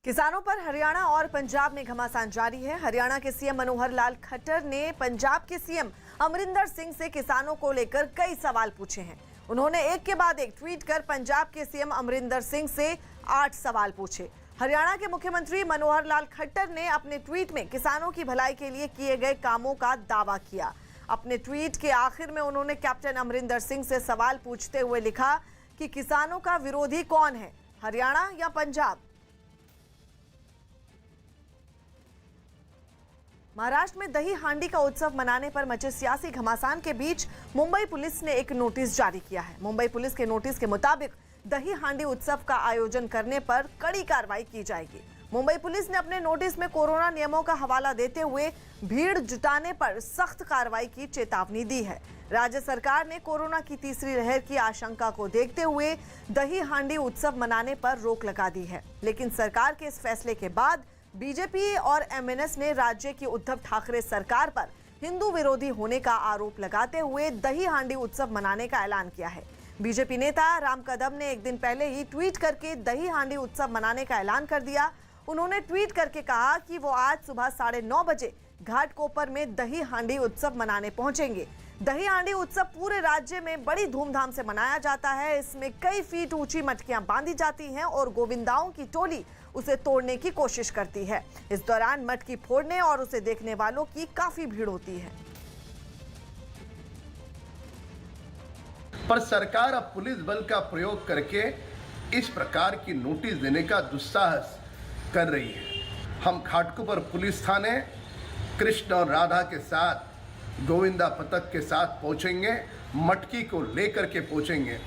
किसानों पर हरियाणा और पंजाब में घमासान जारी है। हरियाणा के सीएम मनोहर लाल खट्टर ने पंजाब के सीएम अमरिंदर सिंह से किसानों को लेकर कई सवाल पूछे हैं। उन्होंने एक के बाद एक ट्वीट कर पंजाब के सीएम अमरिंदर सिंह से 8 सवाल पूछे। हरियाणा के मुख्यमंत्री मनोहर लाल खट्टर ने अपने ट्वीट में किसानों की भलाई के लिए किए गए कामों का दावा किया। अपने ट्वीट के आखिर में उन्होंने कैप्टन अमरिंदर सिंह से सवाल पूछते हुए लिखा कि किसानों का विरोधी कौन है, हरियाणा या पंजाब। महाराष्ट्र में दही हांडी का उत्सव मनाने पर मचे सियासी घमासान के बीच मुंबई पुलिस ने एक नोटिस जारी किया है। मुंबई पुलिस के नोटिस के मुताबिक दही हांडी उत्सव का आयोजन करने पर कड़ी कार्रवाई की जाएगी। मुंबई पुलिस ने अपने नोटिस में कोरोना नियमों का हवाला देते हुए भीड़ जुटाने पर सख्त कार्रवाई की चेतावनी दी है। राज्य सरकार ने कोरोना की तीसरी लहर की आशंका को देखते हुए दही हांडी उत्सव मनाने पर रोक लगा दी है, लेकिन सरकार के इस फैसले के बाद बीजेपी और एमएनएस ने राज्य की उद्धव ठाकरे सरकार पर हिंदू विरोधी होने का आरोप लगाते हुए दही हांडी उत्सव मनाने का ऐलान किया है। बीजेपी नेता राम कदम ने एक दिन पहले ही ट्वीट करके दही हांडी उत्सव मनाने का ऐलान कर दिया। उन्होंने ट्वीट करके कहा कि वो आज सुबह 9:30 बजे घाटकोपर में दही हांडी उत्सव मनाने पहुंचेंगे। दही हांडी उत्सव पूरे राज्य में बड़ी धूमधाम से मनाया जाता है। इसमें कई फीट ऊंची मटकियां बांधी जाती हैं और गोविंदाओं की टोली उसे तोड़ने की कोशिश करती है। इस दौरान मटकी फोड़ने और उसे देखने वालों की काफी भीड़ होती है। पर सरकार अब पुलिस बल का प्रयोग करके इस प्रकार की नोटिस देने का दुस्साहस कर रही है। हम घाटकोपर पुलिस थाने कृष्ण और राधा के साथ गोविंदा पथक के साथ पहुंचेंगे, मटकी को लेकर के पहुंचेंगे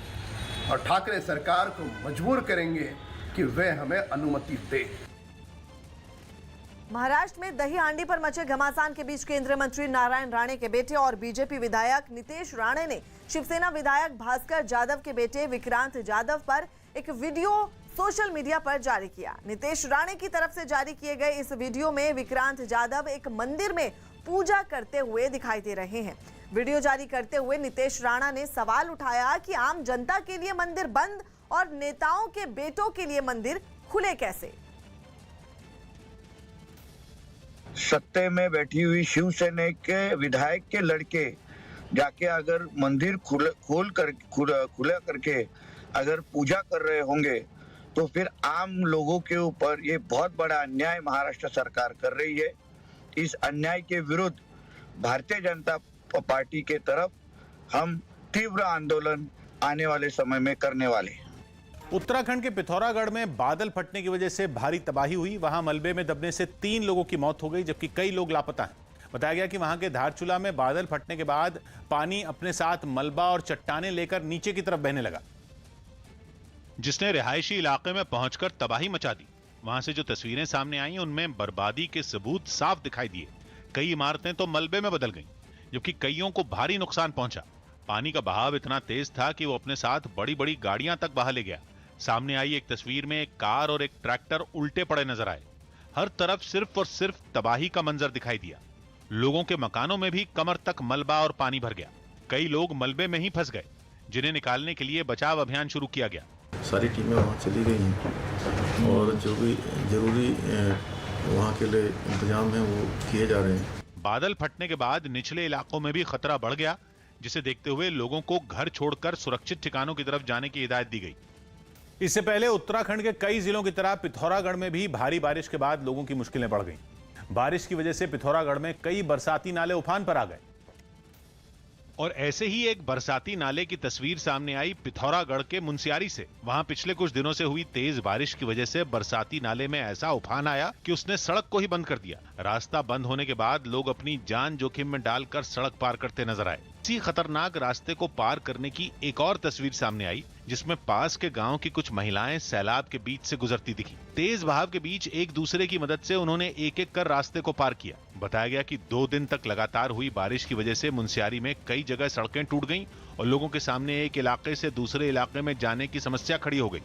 और ठाकरे सरकार को मजबूर करेंगे कि वे हमें अनुमति दे। महाराष्ट्र में दही हांडी पर मचे घमासान के बीच केंद्रीय मंत्री नारायण राणे के बेटे और बीजेपी विधायक नितेश राणे ने शिवसेना विधायक भास्कर जाधव के बेटे विक्रांत जाधव पर एक वीडियो सोशल मीडिया पर जारी किया। नितेश राणे की तरफ से जारी किए गए इस वीडियो में विक्रांत जाधव एक मंदिर में पूजा करते हुए दिखाई दे रहे हैं। वीडियो जारी करते हुए नितेश राणा ने सवाल उठाया कि आम जनता के लिए मंदिर बंद और नेताओं के बेटों के लिए मंदिर खुले कैसे। सत्ते में बैठी हुई शिवसेना के विधायक के लड़के जाके अगर मंदिर खुला करके अगर पूजा कर रहे होंगे तो फिर आम लोगों के ऊपर ये बहुत बड़ा अन्याय महाराष्ट्र सरकार कर रही है। इस अन्याय के विरुद्ध भारतीय जनता पार्टी के तरफ हम तीव्र आंदोलन आने वाले समय में करने वाले हैं। उत्तराखंड के पिथौरागढ़ में बादल फटने की वजह से भारी तबाही हुई। वहां मलबे में दबने से 3 लोगों की मौत हो गई, जबकि कई लोग लापता हैं। बताया गया कि वहां के धारचूला में बादल फटने के बाद पानी अपने साथ मलबा और चट्टानें लेकर नीचे की तरफ बहने लगा, जिसने रिहायशी इलाके में पहुंचकर तबाही मचा दी। वहां से जो तस्वीरें सामने आई उनमें बर्बादी के सबूत साफ दिखाई दिए। कई इमारतें तो मलबे में बदल गईं, जबकि कईयों को भारी नुकसान पहुंचा। पानी का बहाव इतना तेज था कि वो अपने साथ बड़ी बड़ी गाड़ियां तक बहा ले गया। सामने आई एक तस्वीर में एक कार और एक ट्रैक्टर उल्टे पड़े नजर आए। हर तरफ सिर्फ और सिर्फ तबाही का मंजर दिखाई दिया। लोगों के मकानों में भी कमर तक मलबा और पानी भर गया। कई लोग मलबे में ही फंस गए, जिन्हें निकालने के लिए बचाव अभियान शुरू किया गया। सारी टीमें वहाँ चली गई हैं और जो भी जरूरी वहाँ के लिए इंतजाम है वो किए जा रहे हैं। बादल फटने के बाद निचले इलाकों में भी खतरा बढ़ गया, जिसे देखते हुए लोगों को घर छोड़कर सुरक्षित ठिकानों की तरफ जाने की हिदायत दी गई। इससे पहले उत्तराखंड के कई जिलों की तरह पिथौरागढ़ में भी भारी बारिश के बाद लोगों की मुश्किलें बढ़ गईं। बारिश की वजह से पिथौरागढ़ में कई बरसाती नाले उफान पर आ गए। और ऐसे ही एक बरसाती नाले की तस्वीर सामने आई पिथौरागढ़ के मुनस्यारी से। वहां पिछले कुछ दिनों से हुई तेज बारिश की वजह से बरसाती नाले में ऐसा उफान आया कि उसने सड़क को ही बंद कर दिया। रास्ता बंद होने के बाद लोग अपनी जान जोखिम में डालकर सड़क पार करते नजर आए। इसी खतरनाक रास्ते को पार करने की एक और तस्वीर सामने आई, जिसमें पास के गांव की कुछ महिलाएं सैलाब के बीच से गुजरती दिखी। तेज बहाव के बीच एक दूसरे की मदद से उन्होंने एक एक कर रास्ते को पार किया। बताया गया कि 2 दिन तक लगातार हुई बारिश की वजह से मुनस्यारी में कई जगह सड़कें टूट गईं और लोगों के सामने एक इलाके से दूसरे इलाके में जाने की समस्या खड़ी हो गई।